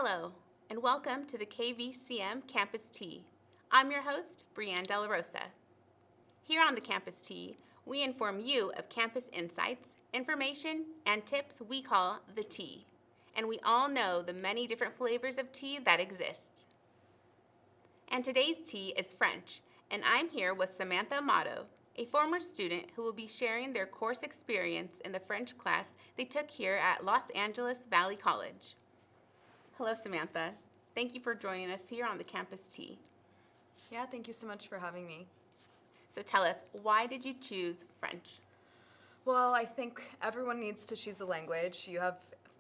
Hello, and welcome to the KVCM Campus Tea. I'm your host, Brianne De La Rosa. Here on the Campus Tea, we inform you of campus insights, information, and tips we call the tea. And we all know the many different flavors of tea that exist. And today's tea is French, and I'm here with Samantha Amato, a former student who will be sharing their course experience in the French class they took here at Los Angeles Valley College. Hello, Samantha. Thank you for joining us here on the Campus Tea. Yeah, thank you so much for having me. So tell us, why did you choose French? Well, I think everyone needs to choose a language. You have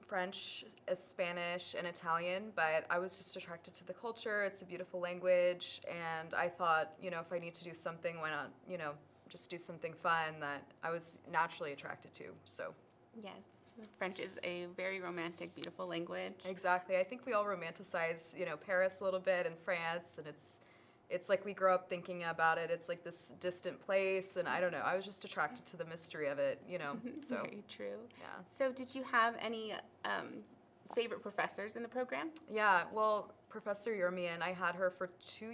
French, Spanish, and Italian, but I was just attracted to the culture. It's a beautiful language, and I thought, if I need to do something, why not, just do something fun that I was naturally attracted to, so. Yes, French is a very romantic, beautiful language. Exactly. I think we all romanticize, Paris a little bit and France, and it's like we grow up thinking about it. It's like this distant place, and I don't know. I was just attracted to the mystery of it, so. Very true. Yeah. So did you have any favorite professors in the program? Yeah, well, Professor Yurmian, I had her for 2.5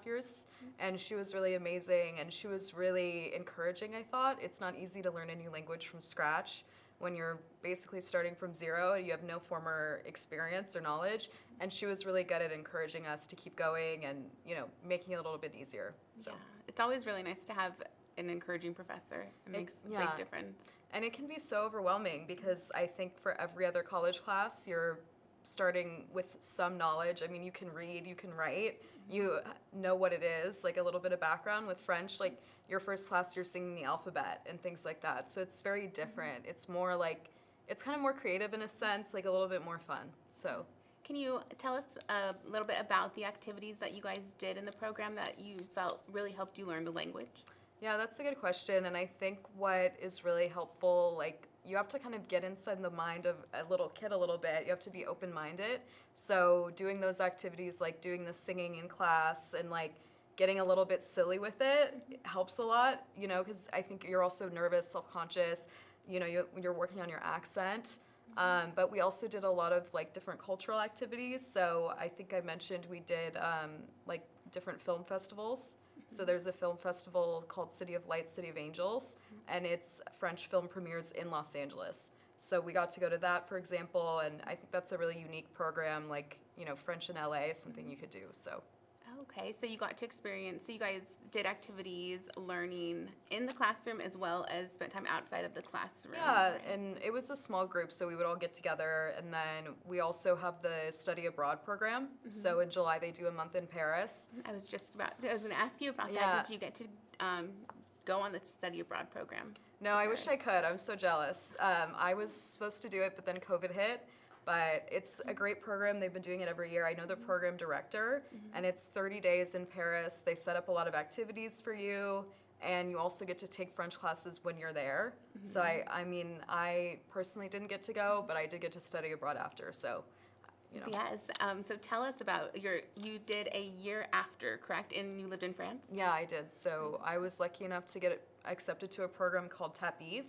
years, and she was really amazing, and she was really encouraging, I thought. It's not easy to learn a new language from scratch when you're basically starting from zero, you have no former experience or knowledge, and she was really good at encouraging us to keep going and, making it a little bit easier. So. Yeah, it's always really nice to have an encouraging professor. It makes a big difference. And it can be so overwhelming because I think for every other college class, you're starting with some knowledge. I mean, you can read, you can write, you know what it is, like a little bit of background. With French, like your first class, you're singing the alphabet and things like that. So it's very different. It's more like, it's kind of more creative in a sense, like a little bit more fun. So. Can you tell us a little bit about the activities that you guys did in the program that you felt really helped you learn the language? Yeah, that's a good question. And I think what is really helpful, like, you have to kind of get inside the mind of a little kid a little bit. You have to be open-minded. So doing those activities, like doing the singing in class and like getting a little bit silly with it helps a lot, because I think you're also nervous, self-conscious, you're working on your accent. But we also did a lot of like different cultural activities. So I think I mentioned we did like different film festivals. So there's a film festival called City of Lights, City of Angels, and it's French film premieres in Los Angeles. So we got to go to that, for example, and I think that's a really unique program, like, French in LA is something you could do, so. Okay, so you got to experience, so you guys did activities, learning in the classroom as well as spent time outside of the classroom. Yeah, and it was a small group, so we would all get together, and then we also have the study abroad program. So in July they do a month in Paris. I was going to ask you about that. Yeah. Did you get to go on the study abroad program? No, I wish I could. I'm so jealous. I was supposed to do it, but then COVID hit. But it's a great program. They've been doing it every year. I know the program director, and it's 30 days in Paris. They set up a lot of activities for you, and you also get to take French classes when you're there. So I personally didn't get to go, but I did get to study abroad after, so, Yes, so tell us about you did a year after, correct? And you lived in France? Yeah, I did. So I was lucky enough to get accepted to a program called TAPIV,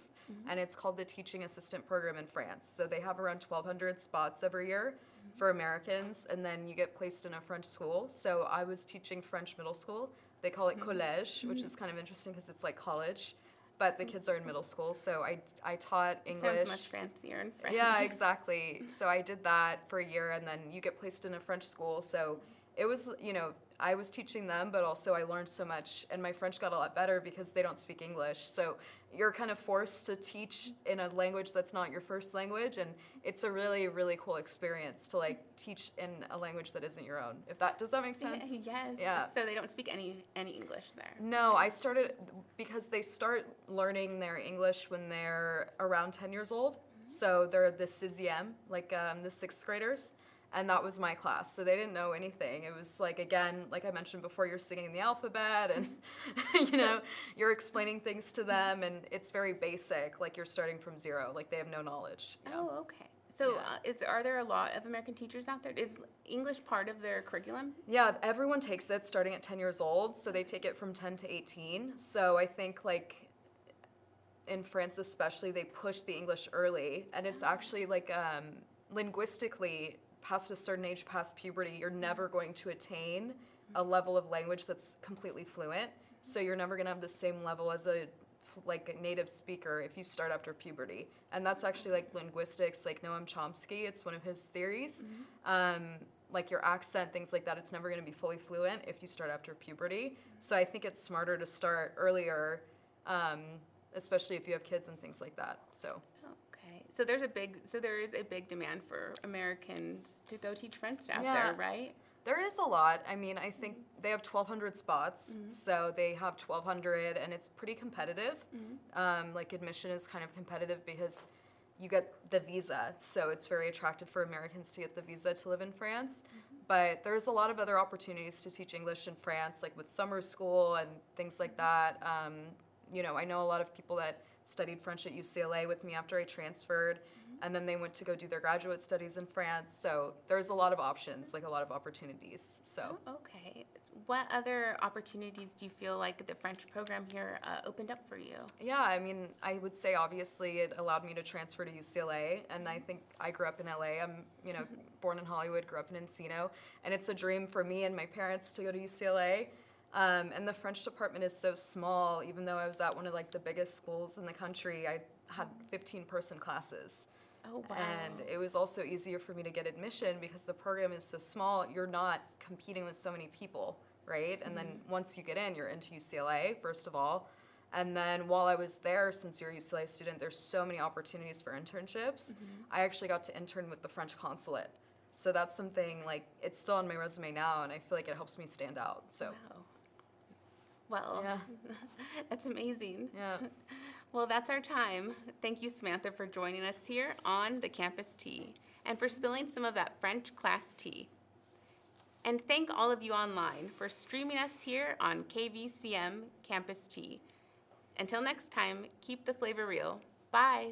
and it's called the Teaching Assistant Program in France. So they have around 1,200 spots every year for Americans, and then you get placed in a French school. So I was teaching French middle school. They call it collège, which is kind of interesting because it's like college, but the kids are in middle school. So I taught English. Sounds much fancier in French. Yeah, exactly. So I did that for a year, and then you get placed in a French school. So it was, I was teaching them, but also I learned so much, and my French got a lot better because they don't speak English. So you're kind of forced to teach in a language that's not your first language, and it's a really, really cool experience to like teach in a language that isn't your own. Does that make sense? Yes. Yeah. So they don't speak any English there? No, I started because they start learning their English when they're around 10 years old. So they're the sixième, like the sixth graders. And that was my class, so they didn't know anything. It was like, again, like I mentioned before, you're singing the alphabet and, you're explaining things to them, and it's very basic, like you're starting from zero, like they have no knowledge. Oh, okay. So are there a lot of American teachers out there? Is English part of their curriculum? Yeah, everyone takes it starting at 10 years old, so they take it from 10 to 18. So I think like in France especially, they push the English early, and it's actually like linguistically past a certain age, past puberty, you're never going to attain a level of language that's completely fluent. So you're never going to have the same level as a native speaker if you start after puberty. And that's actually like linguistics, like Noam Chomsky, it's one of his theories. Like your accent, things like that, it's never going to be fully fluent if you start after puberty. So I think it's smarter to start earlier, especially if you have kids and things like that. So. Okay. So there is a big demand for Americans to go teach French out there, right? There is a lot. I mean, I think they have 1,200 spots, so they have 1,200, and it's pretty competitive. Like admission is kind of competitive because you get the visa, so it's very attractive for Americans to get the visa to live in France. But there's a lot of other opportunities to teach English in France, like with summer school and things like that. You know, I know a lot of people that studied French at UCLA with me after I transferred, and then they went to go do their graduate studies in France. So there's a lot of options, like a lot of opportunities. So. Oh, okay. What other opportunities do you feel like the French program here opened up for you? Yeah, I mean, I would say obviously it allowed me to transfer to UCLA, and I think I grew up in LA. I'm, you know, born in Hollywood, grew up in Encino, and it's a dream for me and my parents to go to UCLA. And the French department is so small. Even though I was at one of like the biggest schools in the country, I had 15-person classes. Oh, wow. And it was also easier for me to get admission because the program is so small. You're not competing with so many people, right? And then once you get in, you're into UCLA, first of all. And then while I was there, since you're a UCLA student, there's so many opportunities for internships. I actually got to intern with the French consulate. So that's something, like, it's still on my resume now, and I feel like it helps me stand out. So. Wow. Well, yeah. That's amazing. Yeah. Well, that's our time. Thank you, Samantha, for joining us here on the Campus Tea and for spilling some of that French class tea. And thank all of you online for streaming us here on KVCM Campus Tea. Until next time, keep the flavor real. Bye.